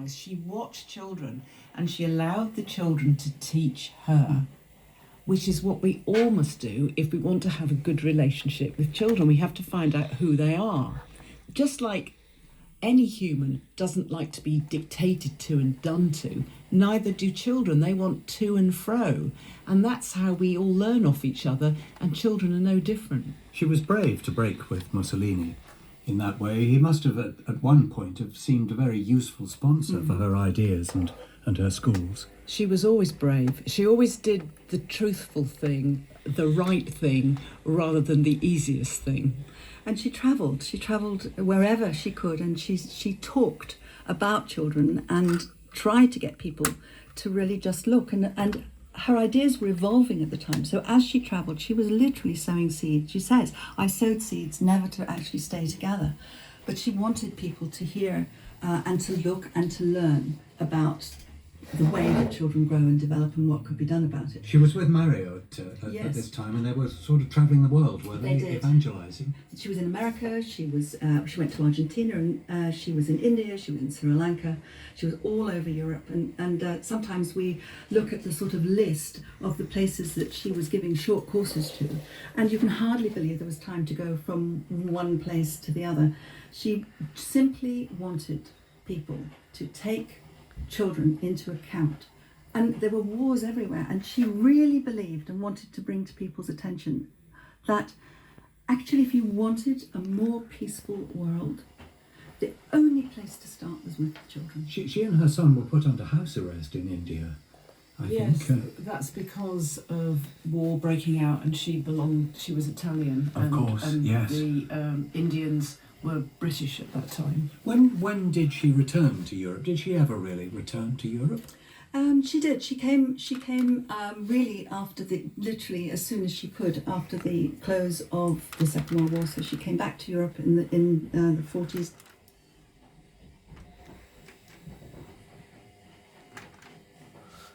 eyes. She watched children and she allowed the children to teach her, which is what we all must do if we want to have a good relationship with children. We have to find out who they are. Just like any human doesn't like to be dictated to and done to, neither do children. They want to and fro. And that's how we all learn off each other, and children are no different. She was brave to break with Mussolini. In that way, he must have at one point have seemed a very useful sponsor for her ideas and her schools. She was always brave. She always did the truthful thing, the right thing, rather than the easiest thing. And she travelled wherever she could, and she talked about children and tried to get people to really just look. And her ideas were evolving at the time. So as she travelled, she was literally sowing seeds. She says, I sowed seeds never to actually stay together. But she wanted people to hear and to look and to learn about the way that children grow and develop and what could be done about it. She was with Mario Yes. at this time, and they were sort of travelling the world, were they did. evangelising? She was in America, she went to Argentina, and she was in India, she was in Sri Lanka, she was all over Europe, and sometimes we look at the sort of list of the places that she was giving short courses to, and you can hardly believe there was time to go from one place to the other. She simply wanted people to take children into account, and there were wars everywhere, and she really believed and wanted to bring to people's attention that actually if you wanted a more peaceful world, the only place to start was with the children. She and her son were put under house arrest in India, I think. That's because of war breaking out, and she was Italian. Of course, and yes. The Indians were British at that time. When did she return to Europe? Did she ever really return to Europe? She did. She came really after literally as soon as she could, after the close of the Second World War. So she came back to Europe in the 40s.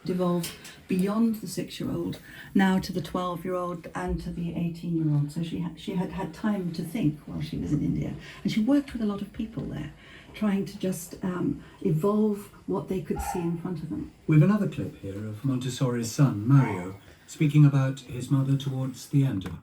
Devolved beyond the 6-year-old, now to the 12-year-old and to the 18-year-old. So she had time to think while she was in India, and she worked with a lot of people there, trying to just evolve what they could see in front of them. We have another clip here of Montessori's son, Mario, speaking about his mother towards the end of